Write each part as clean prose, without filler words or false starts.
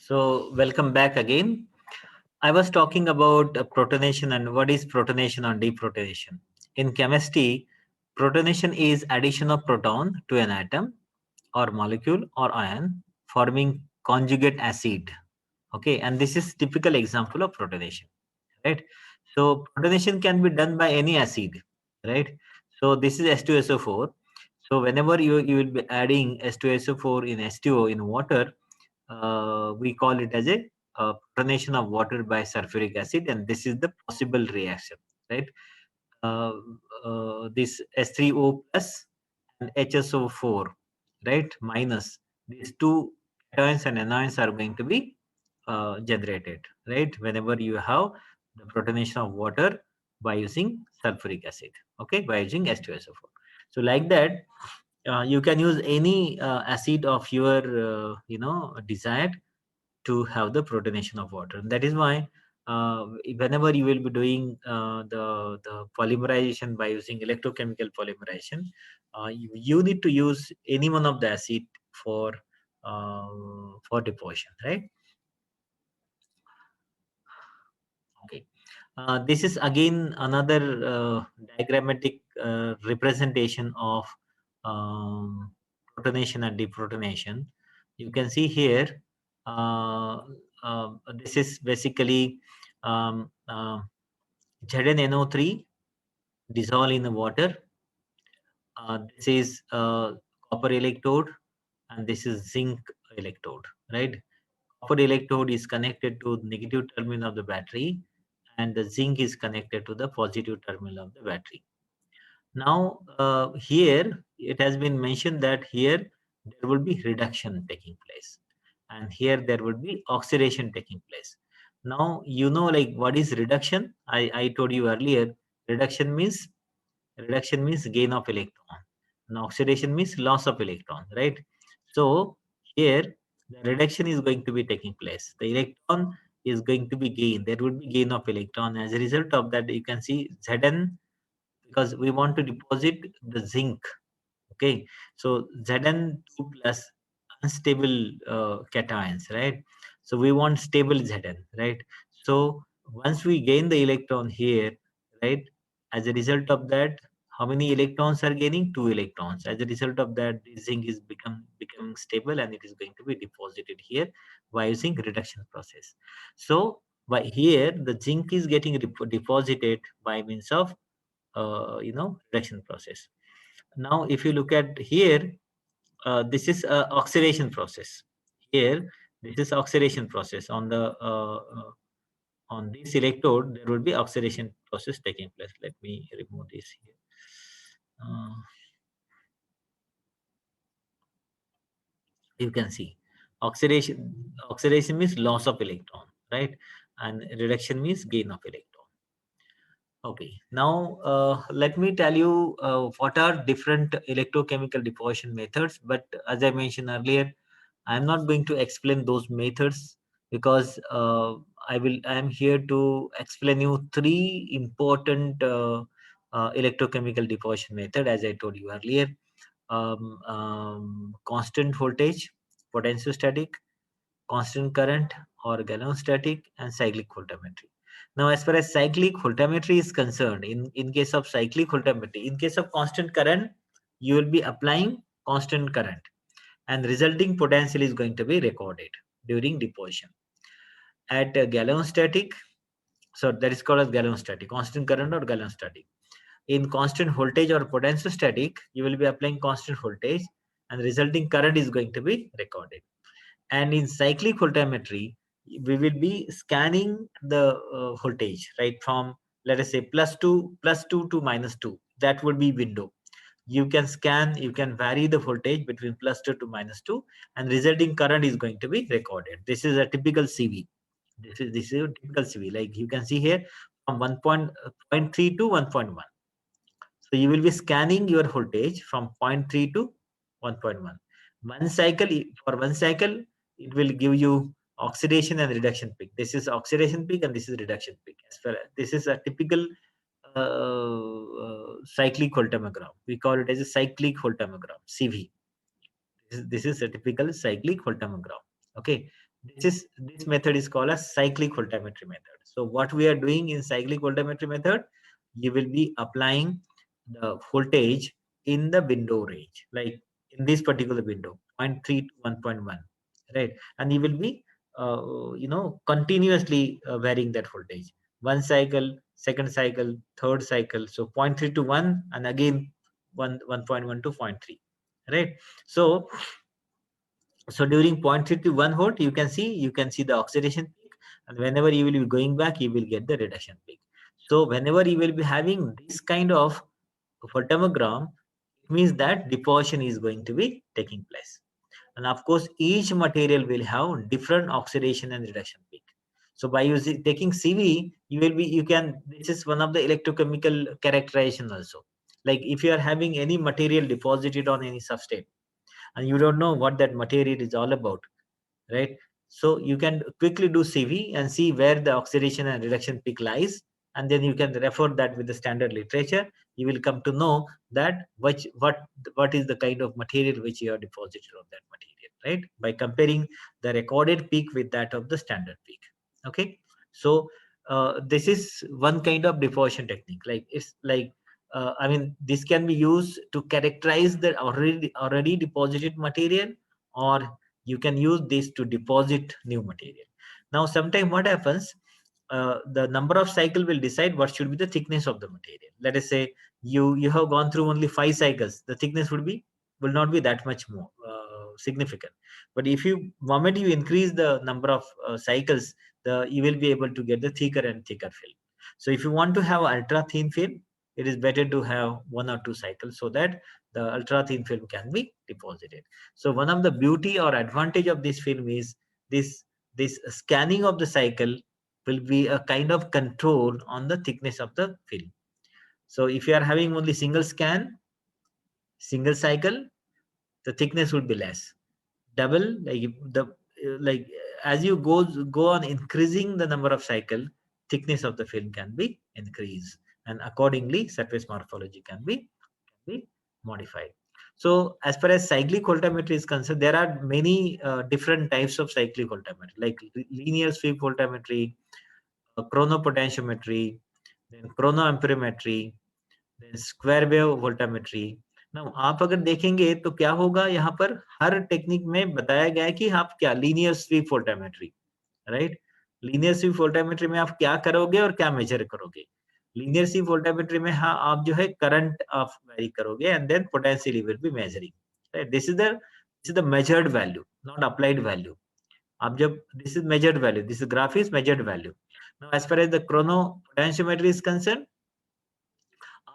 So welcome back again. I was talking about protonation and what is protonation or deprotonation. In chemistry, protonation is addition of proton to an atom or molecule or ion forming conjugate acid. Okay, and this is typical example of protonation, right? So protonation can be done by any acid, right? So this is H2SO4. So whenever you will be adding H2SO4 in H2O in water, we call it as a protonation of water by sulfuric acid, and this is the possible reaction, right? uh, this S3O plus and HSO4, right, minus, these two cations and anions are going to be generated, right, whenever you have the protonation of water by using sulfuric acid, okay, by using H2SO4. So like that, you can use any acid of your desired to have the protonation of water. That is why whenever you will be doing the polymerization by using electrochemical polymerization, you need to use any one of the acid for deposition, right? Okay. This is again another diagrammatic representation of protonation and deprotonation. You can see here, this is basically ZnNO3 dissolved in the water. This is copper electrode, and this is zinc electrode, right? Copper electrode is connected to the negative terminal of the battery, and the zinc is connected to the positive terminal of the battery. Now, here it has been mentioned that here there will be reduction taking place, and here there will be oxidation taking place. Now, like what is reduction? I told you earlier, reduction means gain of electron, and oxidation means loss of electron, right? So here the reduction is going to be taking place. The electron is going to be gained. There would be gain of electron. As a result of that, you can see Zn, because we want to deposit the zinc. Okay, so Zn2 plus unstable cations, right? So we want stable Zn, right? So once we gain the electron here, right, as a result of that, how many electrons are gaining? 2 electrons. As a result of that, the zinc is becoming stable, and it is going to be deposited here by using reduction process. So by here, the zinc is getting deposited by means of reduction process. Now if you look at here, this is a oxidation process. Here this is oxidation process on the on this electrode. There will be oxidation process taking place. Let me remove this here. You can see oxidation means loss of electron, right, and reduction means gain of electron. Okay, now let me tell you what are different electrochemical deposition methods. But as I mentioned earlier, I'm not going to explain those methods, because I am here to explain you three important electrochemical deposition method, as I told you earlier. Constant voltage, potentiostatic, constant current or galvanostatic, and cyclic voltammetry. Now, as far as cyclic voltammetry is concerned, in case of cyclic voltammetry, in case of constant current, you will be applying constant current, and resulting potential is going to be recorded during deposition. At galvanostatic, so that is called as galvanostatic, constant current or galvanostatic. In constant voltage or potentiostatic, you will be applying constant voltage, and resulting current is going to be recorded. And in cyclic voltammetry, we will be scanning the voltage, right, from, let us say, +2 to -2. That would be window. You can scan, you can vary the voltage between +2 to -2, and resulting current is going to be recorded. This is a typical CV. This is a typical CV. Like you can see here, from 1.3 to 1.1. So you will be scanning your voltage from zero point 0.3 to 1.1. One cycle, for one cycle, it will give you oxidation and reduction peak. This is oxidation peak and this is reduction peak. This is a typical cyclic voltammogram. We call it as a cyclic voltammogram, CV. This is a typical cyclic voltammogram. Okay. This method is called a cyclic voltammetry method. So what we are doing in cyclic voltammetry method, you will be applying the voltage in the window range, like in this particular window, 0.3 to 1.1, right? And you will be continuously varying that voltage. One cycle, second cycle, third cycle. So 0.3 to 1, and again 1.1 to 0.3, right? So during 0.3 to 1 volt, you can see the oxidation peak, and whenever you will be going back, you will get the reduction peak. So whenever you will be having this kind of photomogram, it means that deposition is going to be taking place. And of course, each material will have different oxidation and reduction peak. So by using taking CV, this is one of the electrochemical characterization also. Like if you are having any material deposited on any substrate, and you don't know what that material is all about, right? So you can quickly do CV and see where the oxidation and reduction peak lies, and then you can refer that with the standard literature. You will come to know that what is the kind of material which you have deposited on that material, right? By comparing the recorded peak with that of the standard peak. Okay, so this is one kind of deposition technique. Like it's like I mean, this can be used to characterize the already deposited material, or you can use this to deposit new material. Now sometime what happens, the number of cycle will decide what should be the thickness of the material. Let us say you have gone through only 5 cycles, the thickness will not be that much more significant. But if you moment you increase the number of cycles, you will be able to get the thicker and thicker film. So if you want to have ultra thin film, it is better to have 1 or 2 cycles, so that the ultra thin film can be deposited. So one of the beauty or advantage of this film is this scanning of the cycle will be a kind of control on the thickness of the film. So if you are having only single scan, single cycle, the thickness would be less. Double, like as you go on increasing the number of cycle, thickness of the film can be increased, and accordingly surface morphology can be modified. So as far as cyclic voltammetry is concerned, there are many different types of cyclic voltammetry, like linear sweep voltammetry, chronopotentiometry, then chronoamperometry, then square wave voltammetry. Now आप अगर देखेंगे तो क्या होगा, यहाँ पर हर technique में बताया गया है कि आप क्या linear sweep voltammetry, right? Linear sweep voltammetry में आप क्या करोगे और क्या मेजर करोगे? लीनियर स्वीप वोल्टामेट्री में हाँ आप जो है करंट आप वेरी करोगे, and then potential you will be measuring, right? This is the measured value, not applied value. आप जब this is measured value, this graph is measured value. Now as far as the chronopotentiometry is concern,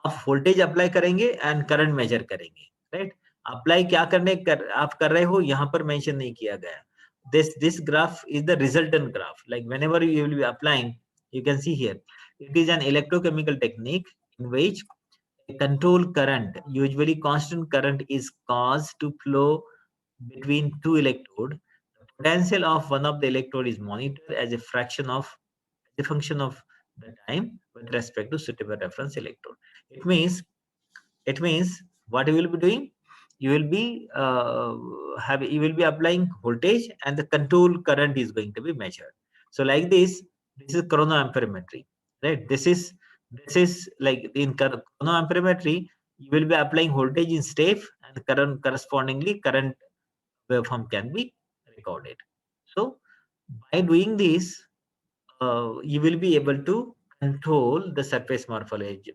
आप voltage apply करेंगे and current measure करेंगे, right? Apply क्या आप कर रहे हो यहाँ पर मेंशन नहीं किया गया. This graph is the resultant graph. Like whenever you will be applying, you can see here, it is an electrochemical technique in which a control current, usually constant current, is caused to flow between two electrodes. The potential of one of the electrode is monitored as a function of the time with respect to suitable reference electrode. It means what you will be doing, you will be applying voltage, and the control current is going to be measured. So like this is chronoamperometry, right? This is like in chronoamperometry, you will be applying voltage in step, and current correspondingly current waveform can be recorded. So by doing this, you will be able to control the surface morphology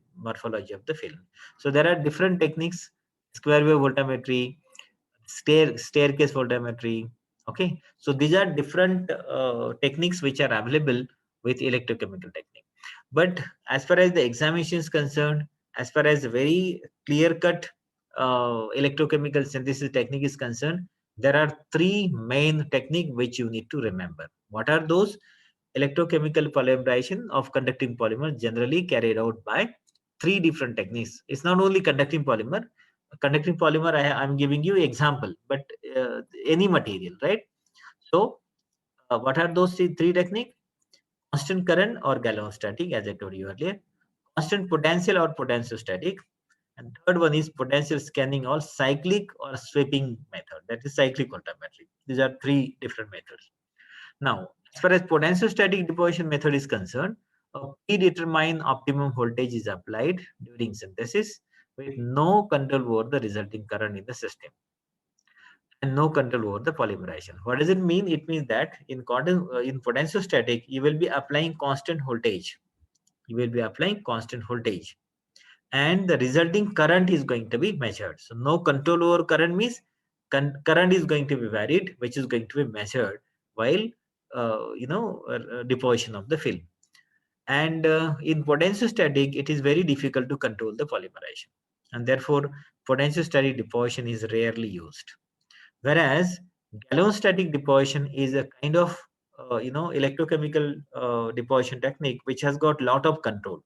of the film. So there are different techniques: square wave voltammetry, staircase voltammetry. Okay, so these are different techniques which are available with electrochemical technique. But as far as the examination is concerned, as far as very clear cut electrochemical synthesis technique is concerned, there are three main technique which you need to remember. What are those? Electrochemical polymerization of conducting polymer, generally carried out by three different techniques. It's not only conducting polymer. Conducting polymer, I'm giving you example, but any material, right? So what are those three techniques? Constant current or galvanostatic, as I told you earlier. Constant potential or potentiostatic. And third one is potential scanning or cyclic or sweeping method. That is cyclic voltammetry. These are three different methods. Now, as far as potentiostatic deposition method is concerned, a predetermined optimum voltage is applied during synthesis with no control over the resulting current in the system and no control over the polymerization. What does it mean? It means that in potentiostatic, you will be applying constant voltage. You will be applying constant voltage, and the resulting current is going to be measured. So no control over current means current is going to be varied, which is going to be measured while deposition of the film. And in potentiostatic, it is very difficult to control the polymerization, and therefore potentiostatic deposition is rarely used. Whereas galvanostatic deposition is a kind of electrochemical deposition technique which has got lot of control.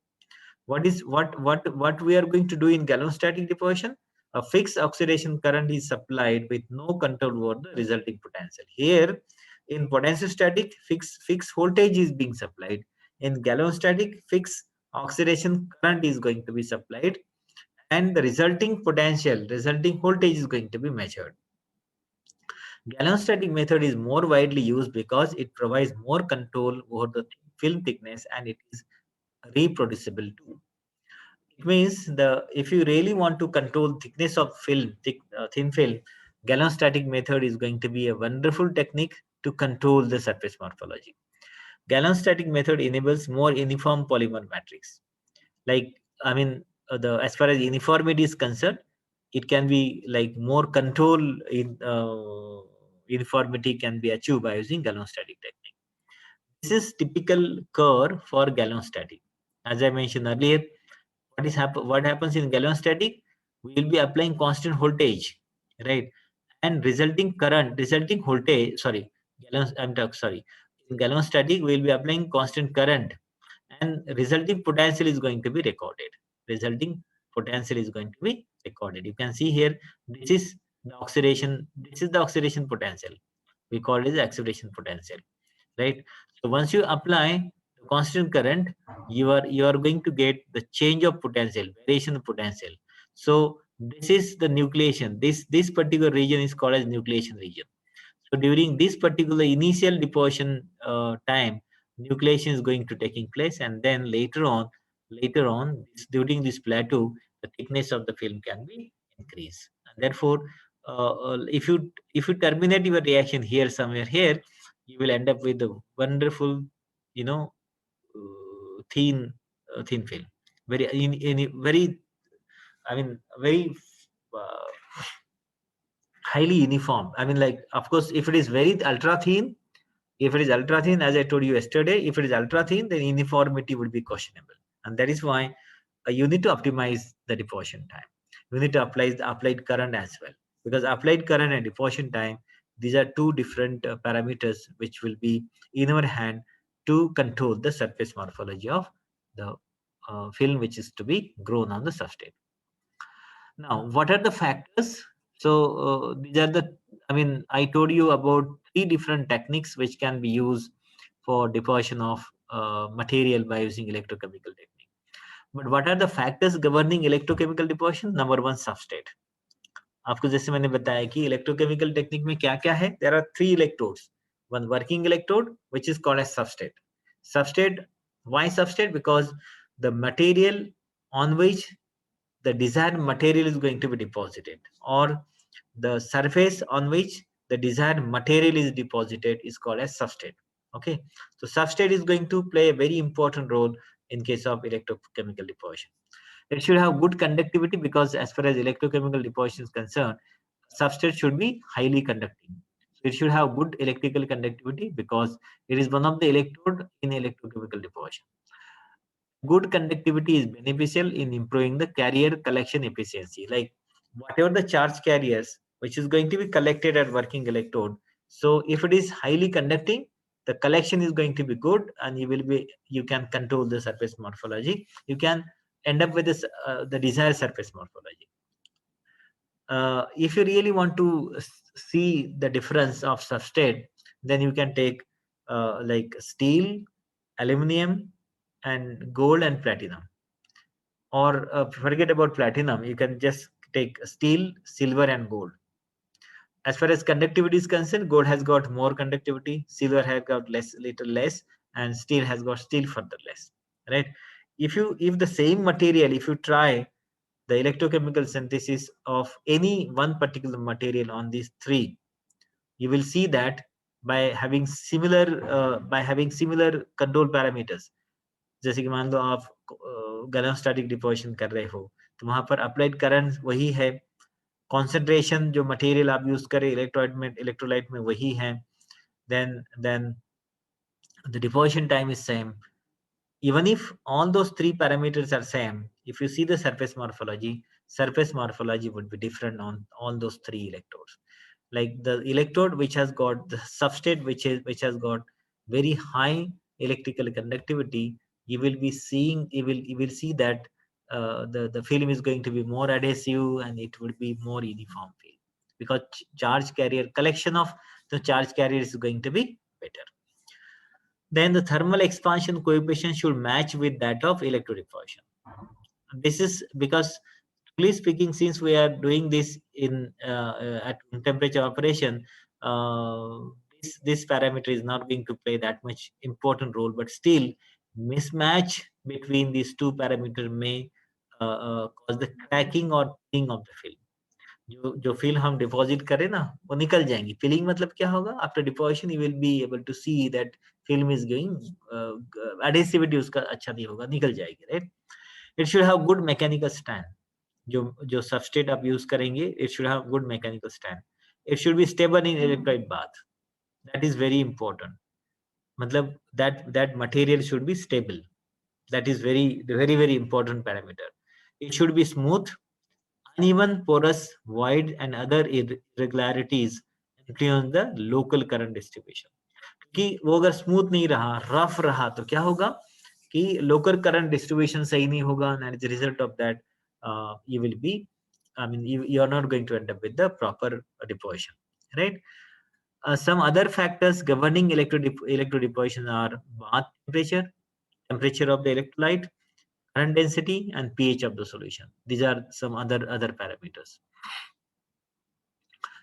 What we are going to do in galvanostatic deposition? A fixed oxidation current is supplied with no control over the resulting potential. Here in potentiostatic, fixed voltage is being supplied. In galvanostatic, fixed oxidation current is going to be supplied, and the resulting voltage is going to be measured. Galvanostatic method is more widely used because it provides more control over the film thickness, and it is reproducible too. It means if you really want to control thickness of film, thin film, galvanostatic method is going to be a wonderful technique to control the surface morphology. Galvanostatic method enables more uniform polymer matrix. Like, I mean, as far as uniformity is concerned, it can be like more control in uniformity can be achieved by using galvanostatic technique. This is typical curve for galvanostatic. As I mentioned earlier, what happens in galvanostatic? We will be applying constant voltage, right? And resulting voltage, sorry, in galvanostatic, we will be applying constant current, and resulting potential is going to be recorded. Resulting potential is going to be recorded. You can see here, this is the oxidation potential. We call it the oxidation potential, right? So once you apply the constant current, you are going to get the change of potential, variation of potential. So this is the nucleation. This particular region is called as nucleation region. So during this particular initial deposition time, nucleation is going to taking place, and then later on, during this plateau, the thickness of the film can be increased. And therefore, if you terminate your reaction here somewhere here, you will end up with a wonderful, you know, thin film. Very, I mean, very uh, highly uniform. I mean, like, of course, if it is very ultra thin, as I told you yesterday, if it is ultra thin, then uniformity would be questionable. And that is why you need to optimize the deposition time. You need to apply the applied current as well, because applied current and deposition time, these are two different parameters which will be in our hand to control the surface morphology of the film which is to be grown on the substrate. Now, what are the factors? So these are the, I mean, I told you about three different techniques which can be used for deposition of material by using electrochemical technique. But what are the factors governing electrochemical deposition? Number one, substrate. आपको जैसे मैंने बताया कि electrochemical technique में क्या क्या है, there are three electrodes. One working electrode, which is called as substrate. Why substrate? Because the material on which the desired material is going to be deposited, or the surface on which the desired material is deposited, is called as substrate. Okay, so substrate is going to play a very important role in case of electrochemical deposition. It should have good conductivity, because as far as electrochemical deposition is concerned, substrate should be highly conducting. So it should have good electrical conductivity, because it is one of the electrode in electrochemical deposition. Good conductivity is beneficial in improving the carrier collection efficiency. Like, whatever the charge carriers which is going to be collected at working electrode, so if it is highly conducting, the collection is going to be good, and you can control the surface morphology. You can end up with the desired surface morphology. If you really want to see the difference of substrate, then you can take like steel, aluminum, and gold and platinum. Or forget about platinum, you can just take steel, silver, and gold. As far as conductivity is concerned, gold has got more conductivity, silver has got little less, and steel has got still further less, right? If the same material, if you try the electrochemical synthesis of any one particular material on these three, you will see that by having similar control parameters, जैसे कि मान लो आप गैल्वेनोस्टैटिक deposition कर रहे हो, तो वहां पर अप्लाइड करंट वही है, कॉन्सेंट्रेशन जो मटेरियल आप यूज करें इलेक्ट्रोलाइट में वही है, then the deposition time is same. Even if all those three parameters are same, if you see the surface morphology would be different on all those three electrodes. Like the electrode which has got the substrate which has got very high electrical conductivity, you will see that the film is going to be more adhesive and it will be more uniform film, because charge carrier collection of the charge carrier is going to be better. Then the thermal expansion coefficient should match with that of electrodiffusion. This is because, strictly speaking, since we are doing this in at room temperature operation, uh, this parameter is not going to play that much important role. But still, mismatch between these two parameters may cause the cracking or peeling of the film. जो film हम deposit करें ना वो निकल जाएंगी. Filling मतलब क्या होगा? After deposition you will be able to see that film is going, adhesivity उसका अच्छा नहीं होगा, निकल जाएगी, right? It should have good mechanical stand. जो सबस्ट्रेट आप यूज करेंगे, it should have good mechanical stand. It should be stable in electrolyte bath. That is very important. मतलब that material should be stable. That is very very very important parameter. It should be smooth. Uneven, porous, void, and other irregularities influence the local current distribution. कि वो अगर smooth नहीं रहा, rough रहा, तो क्या होगा कि लोकल करंट डिस्ट्रीब्यूशन सही नहीं होगा, and as a result of that, you will be, I mean, you are not going to end up with the proper deposition, right? Some other factors governing electrodeposition are bath temperature of the electrolyte, current density, and pH of the solution. These are some other parameters.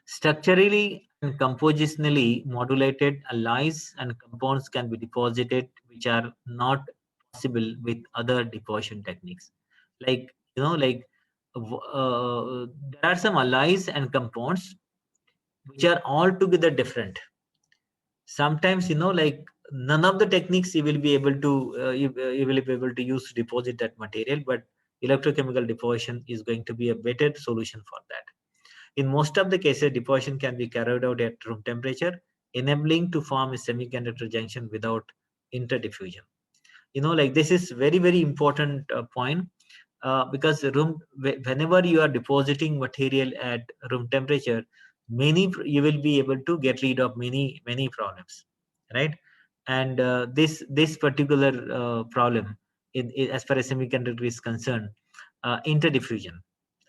Structurally and compositionally modulated alloys and compounds can be deposited, which are not possible with other deposition techniques. Like, there are some alloys and compounds which are altogether different. Sometimes, like none of the techniques you will be able to you will be able to use to deposit that material, but electrochemical deposition is going to be a better solution for that. In most of the cases, deposition can be carried out at room temperature, enabling to form a semiconductor junction without interdiffusion. Like this is very very important point, because whenever you are depositing material at room temperature, you will be able to get rid of many problems, right? And this particular problem as far as semiconductor is concerned, interdiffusion,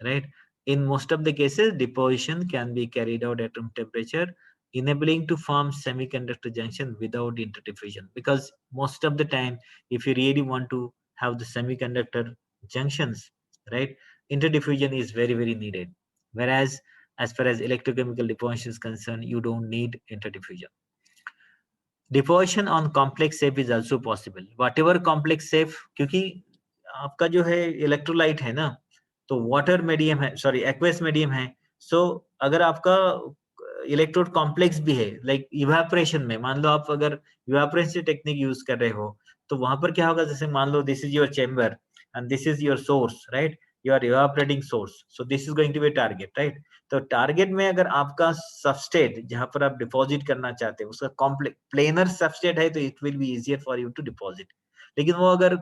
right? In most of the cases, deposition can be carried out at room temperature, enabling to form semiconductor junction without interdiffusion. Because most of the time, if you really want to have the semiconductor junctions, right, interdiffusion is very very needed. Whereas as far as electrochemical deposition is concerned, you don't need interdiffusion. Deposition on complex safe is also possible. Whatever complex safe, क्योंकि आपका जो है electrolyte है ना, तो water medium है, sorry aqueous medium है. सो अगर आपका इलेक्ट्रोड कॉम्प्लेक्स भी है, लाइक इवापोरेशन में, मान लो आप अगर इवापोरेशन टेक्निक यूज कर रहे हो, तो वहां पर क्या होगा? जैसे मान लो this is your chamber and this is your source, right? You are evaporating source, so this is going to be target, right? तो टारगेट में अगर आपका सबस्टेट जहां पर आप डिपॉजिट करना चाहते हैं उसका कॉम्प्लेक्स प्लेनर सबस्टेट है, तो it will be easier for you to deposit. लेकिन वो अगर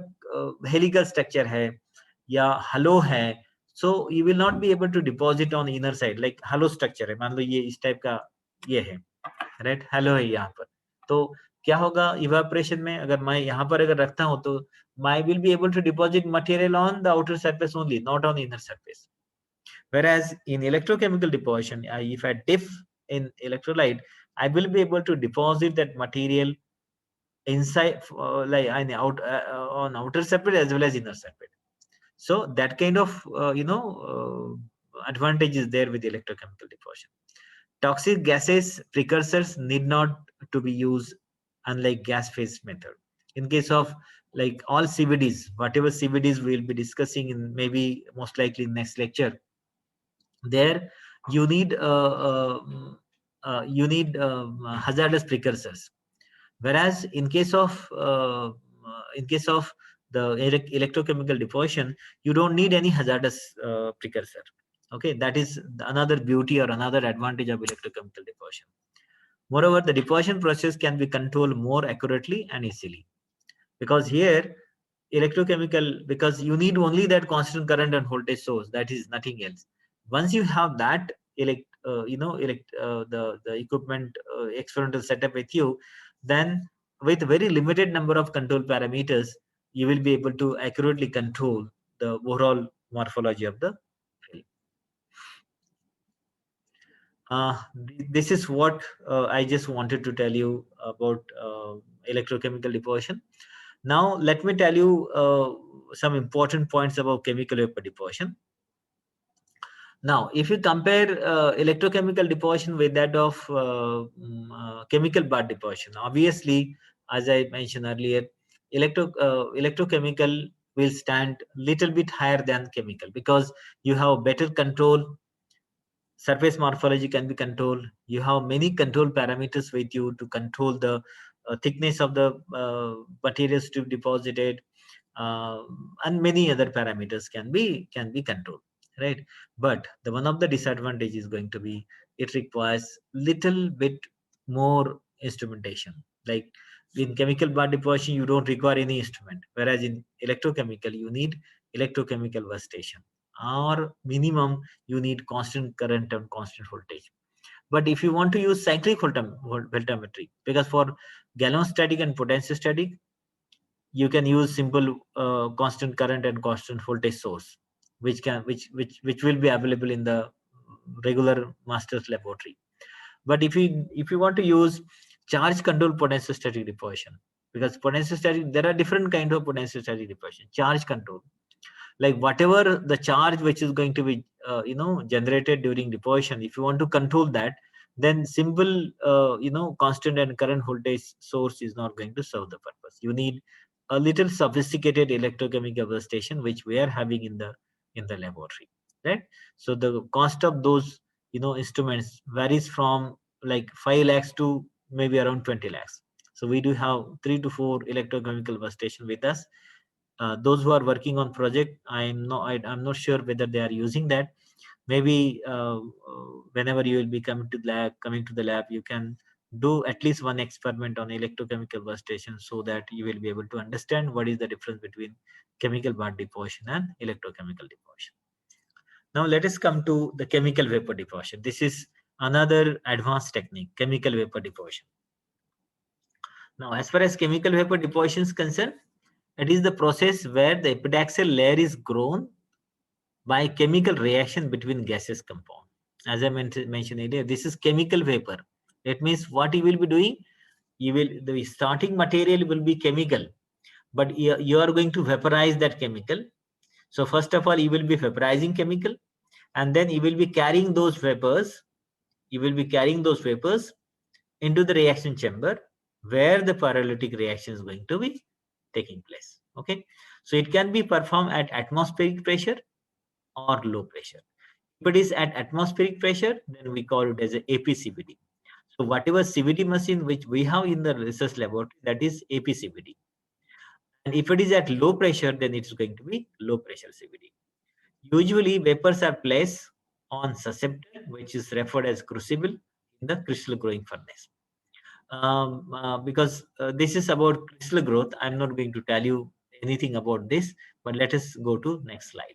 हेलिकल स्ट्रक्चर है या हलो है, so you will not be able to deposit on inner side. Like halo structure है, मान लो ये इस टाइप का ये है, राइट? हलो है यहाँ पर, तो क्या होगा इवापोरेशन में? अगर मैं यहाँ पर अगर रखता हूँ, तो I will be able to deposit material on the outer surface only, not on inner surface. Whereas in electrochemical deposition, if I dip in electrolyte, I will be able to deposit that material inside, like on outer surface as well as inner surface. So that kind of advantage is there with electrochemical deposition. Toxic gases precursors need not to be used, unlike gas phase method. In case of like all CVDs, whatever CVDs we'll be discussing in maybe most likely next lecture, there you need hazardous precursors. Whereas in case of the electrochemical deposition, you don't need any hazardous precursor. Okay, that is another beauty or another advantage of electrochemical deposition. Moreover, the deposition process can be controlled more accurately and easily, because here electrochemical, because you need only that constant current and voltage source, that is nothing else. Once you have that the equipment experimental setup with you, then with very limited number of control parameters, you will be able to accurately control the overall morphology of the film. This is what I just wanted to tell you about electrochemical deposition. Now, let me tell you some important points about chemical vapor deposition. Now, if you compare electrochemical deposition with that of chemical bath deposition, obviously, as I mentioned earlier, electrochemical will stand little bit higher than chemical, because you have better control. Surface morphology can be controlled. You have many control parameters with you to control the thickness of the materials to be deposited, and many other parameters can be controlled, right? But the one of the disadvantage is going to be, it requires little bit more instrumentation. Like in chemical bath deposition, you don't require any instrument, whereas in electrochemical you need electrochemical workstation, or minimum you need constant current and constant voltage. But if you want to use cyclic voltammetry, because for galvanostatic and potentiostatic, you can use simple constant current and constant voltage source, which will be available in the regular master's laboratory. But if you want to use charge control potentiostatic deposition, because potentiostatic, there are different kind of potentiostatic deposition. Charge control, like whatever the charge which is going to be generated during deposition, if you want to control that, then simple constant and current voltage source is not going to serve the purpose. You need a little sophisticated electrochemical station, which we are having in the laboratory, right? So the cost of those instruments varies from like 5 lakhs to maybe around 20 lakhs. So we do have 3 to 4 electrochemical workstation with us. Those who are working on project, I'm not sure whether they are using that. Maybe whenever you will be coming to the lab, you can do at least one experiment on electrochemical workstation, so that you will be able to understand what is the difference between chemical bath deposition and electrochemical deposition. Now let us come to the chemical vapor deposition. This is another advanced technique, chemical vapor deposition. Now, as far as chemical vapor deposition is concerned, it is the process where the epitaxial layer is grown by chemical reaction between gaseous compound. As I mentioned earlier, this is chemical vapor. That means what you will be doing, the starting material will be chemical, but you are going to vaporize that chemical. So first of all, you will be vaporizing chemical, and then you will be carrying those vapors. You will be carrying those vapors into the reaction chamber, where the pyrolytic reaction is going to be taking place. Okay, so it can be performed at atmospheric pressure or low pressure. If it is at atmospheric pressure, then we call it as a APCVD. So whatever CVD machine which we have in the research laboratory, that is APCVD. And if it is at low pressure, then it's going to be low pressure CVD. Usually vapors are placed on susceptor, which is referred as crucible, in the crystal growing furnace. Because this is about crystal growth, I'm not going to tell you anything about this, but let us go to next slide.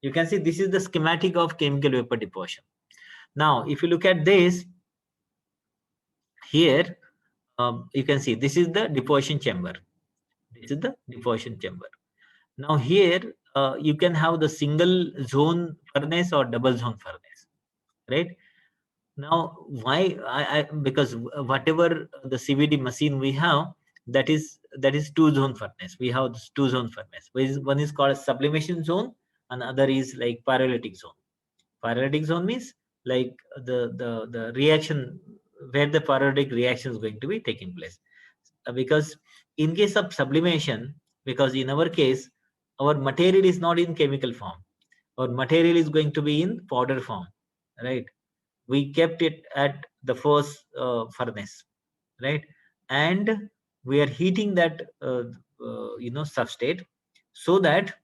You can see this is the schematic of chemical vapor deposition. Now, if you look at this, here, you can see this is the deposition chamber. This is the deposition chamber. Now here, you can have the single zone furnace or double zone furnace, right? Now, why because whatever the CVD machine we have, that is two zone furnace. We have this two zone furnace. One is called sublimation zone, and other is like pyrolytic zone. Pyrolytic zone means like the reaction where the periodic reaction is going to be taking place. Because in case of sublimation, because in our case, our material is not in chemical form, our material is going to be in powder form, right? We kept it at the first furnace, right? And we are heating that substrate, so that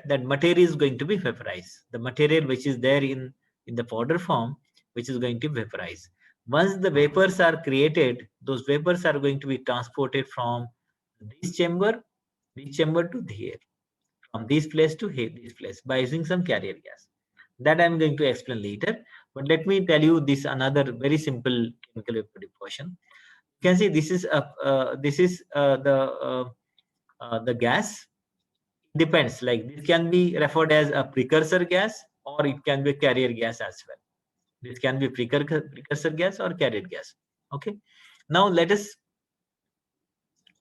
that material is going to be vaporized. The material which is there in the powder form, which is going to vaporize. Once the vapors are created, those vapors are going to be transported from this chamber to here, from this place to here, this place, by using some carrier gas. That I'm going to explain later. But let me tell you this another very simple chemical vapor deposition. You can see this is the gas. Depends, like this can be referred as a precursor gas, or it can be a carrier gas as well. This can be precursor gas or carrier gas. Okay. Now let us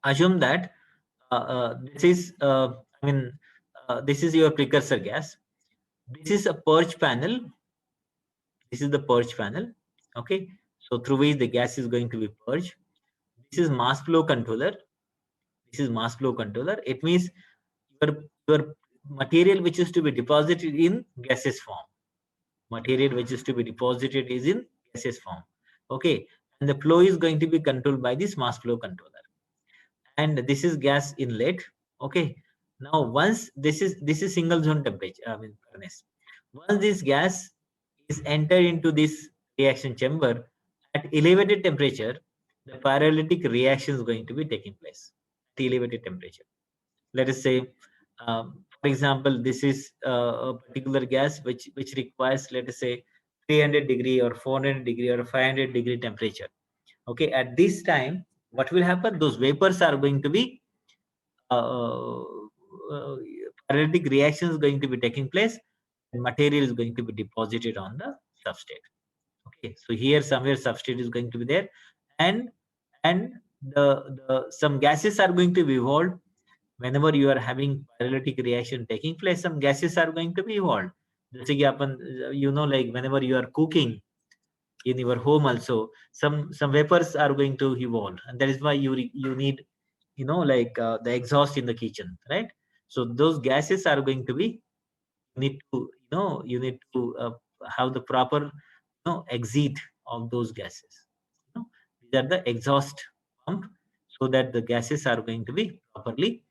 assume that this is this is your precursor gas. This is a purge panel. This is the purge panel. Okay. So through which the gas is going to be purged. This is mass flow controller. This is mass flow controller. It means your material which is to be deposited in gaseous form. Material which is to be deposited is in gaseous form. Okay. And the flow is going to be controlled by this mass flow controller. And this is gas inlet. Okay. Now once this is single zone temperature, furnace. Once this gas is entered into this reaction chamber at elevated temperature, the pyrolytic reaction is going to be taking place at elevated temperature. Let us say, for example, this is a particular gas which requires, let us say, 300 degree or 400 degree or 500 degree temperature. Okay, at this time, what will happen? Those vapors are going to be uh, pyrolytic reaction is going to be taking place, and material is going to be deposited on the substrate. Okay, so here somewhere substrate is going to be there, and the some gases are going to be evolved. Whenever you are having pyrolytic reaction taking place, some gases are going to be evolved. जैसे कि अपन like whenever you are cooking in your home also, some vapors are going to evolve, and that is why you need like the exhaust in the kitchen, right? So those gases are going to be, you need to have the proper exit of those gases. These are the exhaust pump, so that the gases are going to be properly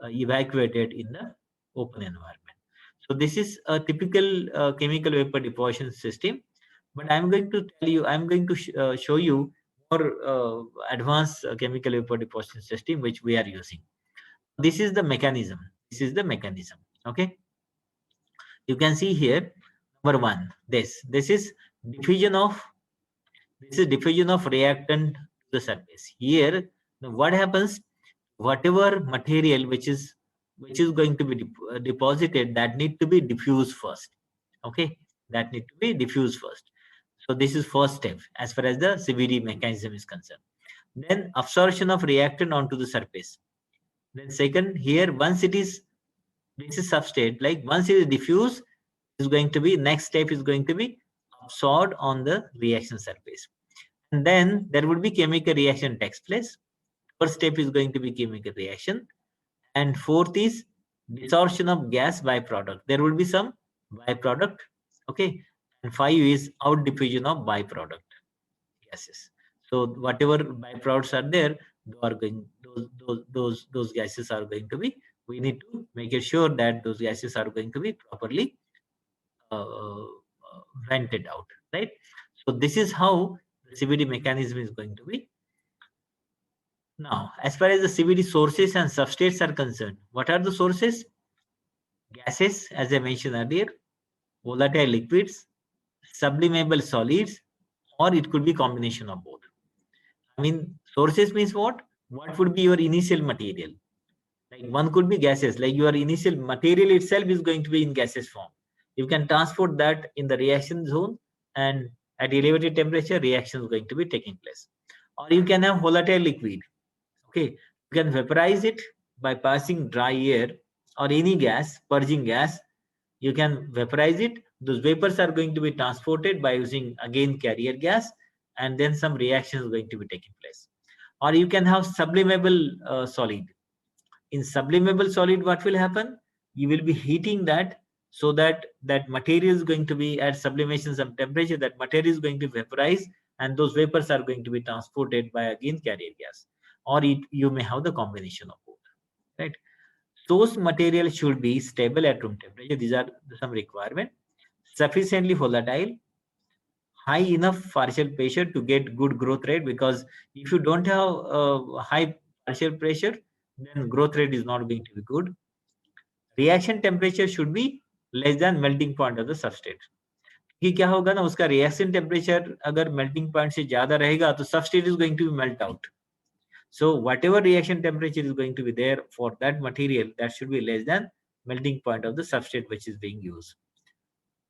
evacuated in the open environment. So this is a typical chemical vapor deposition system. But I'm going to tell you, I'm going to show you more advanced chemical vapor deposition system which we are using. This is the mechanism. This is the mechanism. Okay. You can see here, number one, this is diffusion of reactant to the surface. Here, what happens? Whatever material which is going to be deposited, that need to be diffused first. Okay, that need to be diffused first. So this is first step as far as the CVD mechanism is concerned. Then absorption of reactant onto the surface. Then second, here once it is, this is substrate, like once it is diffused, is going to be, next step is going to be absorbed on the reaction surface. And then there would be chemical reaction takes place. First step is going to be chemical reaction, and fourth is desorption of gas byproduct. There will be some byproduct. Okay, and five is out diffusion of byproduct gases. So whatever byproducts are there, those gases are going to be, we need to make it sure that those gases are going to be properly vented out, right? So this is how the CVD mechanism is going to be. Now, as far as the CVD sources and substrates are concerned, what are the sources? Gases, as I mentioned earlier, volatile liquids, sublimable solids, or it could be combination of both. I mean, sources means what? What would be your initial material? Like one could be gases, like your initial material itself is going to be in gaseous form. You can transport that in the reaction zone, and at elevated temperature, reaction is going to be taking place. Or you can have volatile liquid. Okay, you can vaporize it by passing dry air or any gas, purging gas. you can vaporize it. Those vapors are going to be transported by using again carrier gas, and then some reaction is going to be taking place. Or you can have sublimable solid. In sublimable solid, what will happen? You will be heating that, so that that material is going to be at sublimation some temperature, that material is going to vaporize, and those vapors are going to be transported by again carrier gas. Or you may have the combination of both, right? Source material should be stable at room temperature. These are some requirement. Sufficiently volatile, high enough partial pressure to get good growth rate, because if you don't have high partial pressure, then growth rate is not going to be good. Reaction temperature should be less than melting point of the substrate. कि क्या होगा ना, उसका reaction temperature अगर melting point से ज्यादा रहेगा तो substrate is going to be melt out. So whatever reaction temperature is going to be there for that material, that should be less than melting point of the substrate which is being used.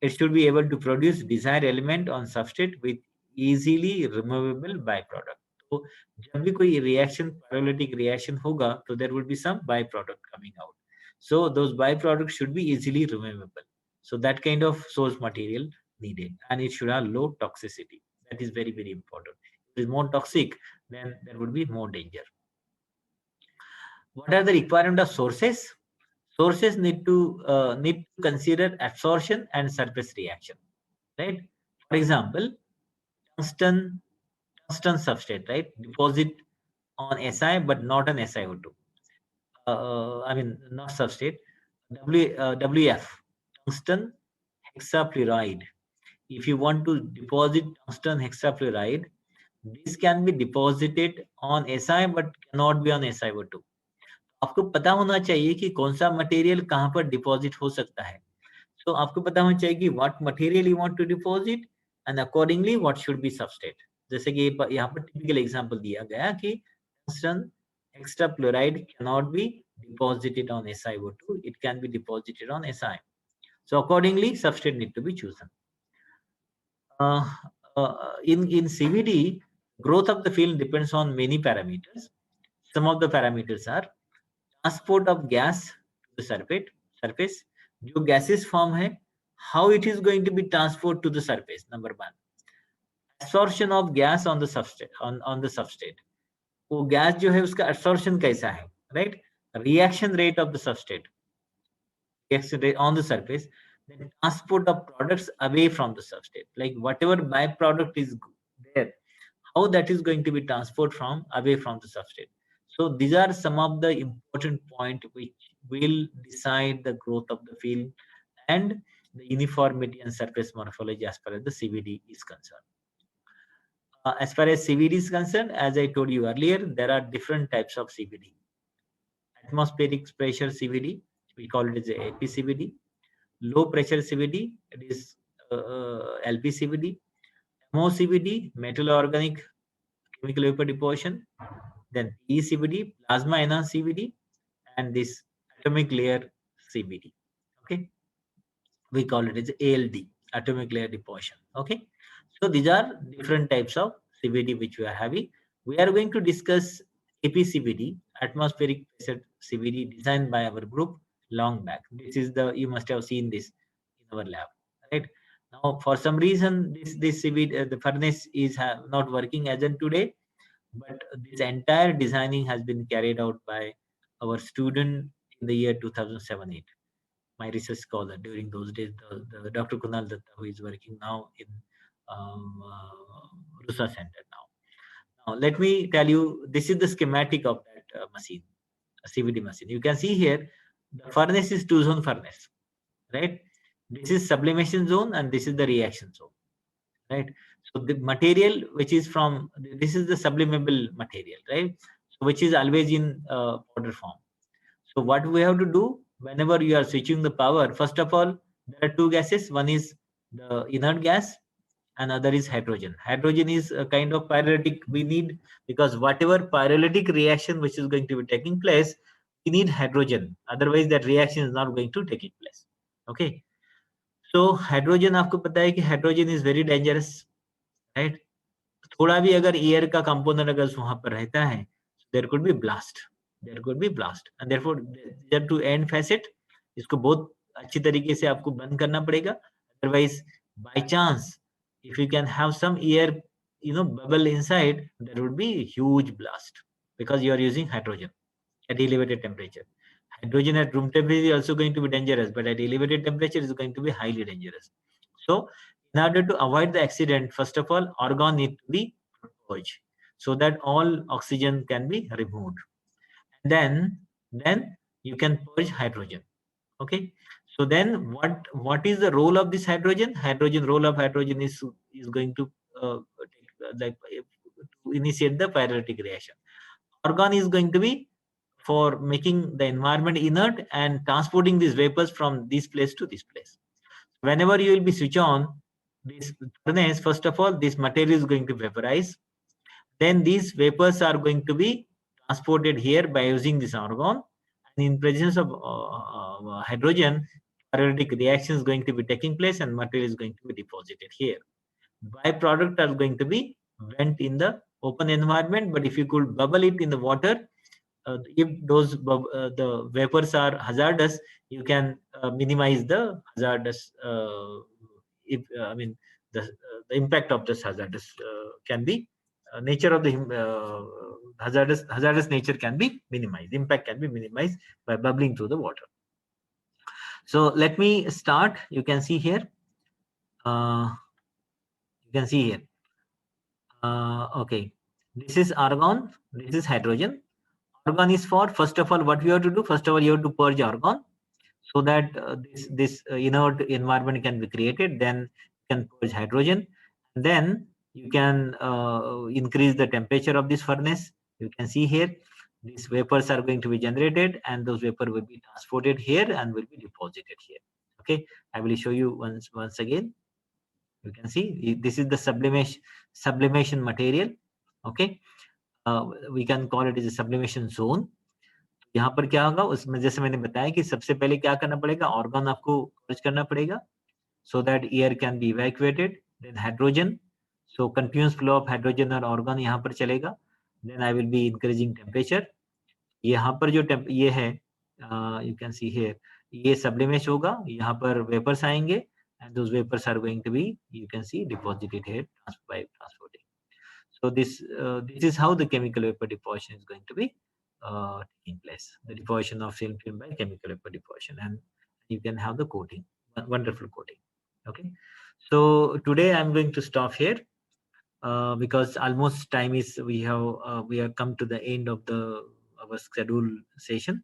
It should be able to produce desired element on substrate with easily removable byproduct. तो जब भी कोई reaction, pyrolytic reaction होगा, तो there will be some byproduct coming out. So those byproducts should be easily removable. So that kind of source material needed, and it should have low toxicity. That is very, very important. If it is more toxic, then there would be more danger. What are the requirement of sources? Sources need to consider absorption and surface reaction, right? For example, tungsten substrate, right? Deposit on Si but not on SiO2. I mean, not substrate. WF, tungsten hexafluoride. If you want to deposit tungsten hexafluoride, this can be deposited on Si but cannot be on SiO2. आपको पता होना चाहिए कि कौन सा material कहाँ पर deposit हो सकता है. तो आपको पता होना चाहिए कि what material you want to deposit, and accordingly what should be substrate. जैसे कि यहाँ पर टिपिकल एग्जांपल दिया गया कि tungsten hexafluoride cannot be deposited on SiO2, it can be deposited on Si. So accordingly substrate need to be chosen. In CVD, growth of the film depends on many parameters. Some of the parameters are transport of gas to the surface. जो gases form है, how it is going to be transported to the surface, number one. Absorption of gas on the substrate, on the substrate. वो gas जो है उसका absorption कैसा है, right? Reaction rate of the substrate, reaction rate on the surface. Then transport of products away from the substrate, like whatever byproduct is there, how that is going to be transported from away from the substrate. So these are some of the important points which will decide the growth of the film and the uniformity and surface morphology as far as the CVD is concerned. As far as CVD is concerned, as I told you earlier, there are different types of CVD. Atmospheric pressure CVD, we call it as APCVD. Low pressure CVD, it is LPCVD. MOCVD, metal organic chemical vapor deposition. Then PECVD, plasma enhanced CVD, and this atomic layer CVD. Okay, we call it as ALD, atomic layer deposition. Okay, so these are different types of CVD which we are having. We are going to discuss APCVD, atmospheric pressure CVD, designed by our group long back. This is the, you must have seen this in our lab, right? Now, for some reason, this CVD, the furnace is not working as in today, but this entire designing has been carried out by our student in the year 2007-8. My research scholar during those days, the Dr. Kunal Datta, who is working now in Rusa Center now. Now, let me tell you, this is the schematic of that machine, a CVD machine. You can see here, the furnace is two-zone furnace, right? This is sublimation zone and this is the reaction zone, right? So the material which is from, this is the sublimable material, right? So which is always in powder form. So what we have to do whenever you are switching the power, first of all, there are two gases. One is the inert gas, another is hydrogen. Hydrogen is a kind of pyrolytic we need, because whatever pyrolytic reaction which is going to be taking place, we need hydrogen. Otherwise, that reaction is not going to take place. Okay. So hydrogen, आपको पता है कि hydrogen is very dangerous, right? थोड़ा भी अगर air का component अगर वहां पर रहता है, there could be blast, and therefore there to end facet, इसको both अच्छी तरीके से आपको बंद करना पड़ेगा, otherwise by chance if you can have some air bubble inside, there would be huge blast because you are using hydrogen at elevated temperature. Hydrogen at room temperature is also going to be dangerous, but at elevated temperature is going to be highly dangerous. So in order to avoid the accident, first of all, argon need to be purged so that all oxygen can be removed. Then you can purge hydrogen. Okay, so then what is the role of this hydrogen? Role of hydrogen is going to to initiate the pyrolytic reaction. Argon is going to be for making the environment inert and transporting these vapors from this place to this place. Whenever you will be switch on this furnace, first of all, this material is going to vaporize. Then these vapors are going to be transported here by using this argon. And in presence of hydrogen, pyrolytic reaction is going to be taking place and material is going to be deposited here. Byproduct are going to be went in the open environment, but if you could bubble it in the water, if those the vapors are hazardous, you can minimize the hazardous. If I mean the impact of this hazardous can be nature of the hazardous nature can be minimized. Impact can be minimized by bubbling through the water. So let me start. You can see here. You can see here. Okay, this is argon. This is hydrogen. Argon is for, first of all, what we have to do? First of all, you have to purge argon so that this inert environment can be created. Then you can purge hydrogen. And then you can increase the temperature of this furnace. You can see here, these vapors are going to be generated and those vapor will be transported here and will be deposited here. Okay, I will show you once again. You can see this is the sublimation material. Okay, we can call it as a sublimation zone. यहाँ पर क्या होगा, उसमें जैसे मैंने बताया कि सबसे पहले क्या करना पड़ेगा, ऑर्गन आपको पर्ज करना पड़ेगा so that air can be evacuated. Then hydrogen, so continuous flow of hydrogen और ऑर्गन यहाँ पर चलेगा. Then I will be increasing temperature. यहाँ पर जो ये है, you can see here, ये sublimation होगा, यहाँ पर vapors आएंगे and those vapors are going to be, you can see, deposited here by transporting. So this is how the chemical vapor deposition is going to be taking place. The deposition of film by chemical vapor deposition, and you can have the coating, wonderful coating. Okay, so today I'm going to stop here because almost time is we have come to the end of our scheduled session,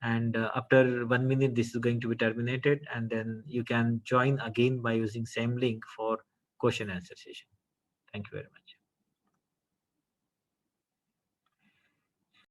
and after 1 minute this is going to be terminated, and then you can join again by using same link for question answer session. Thank you very much.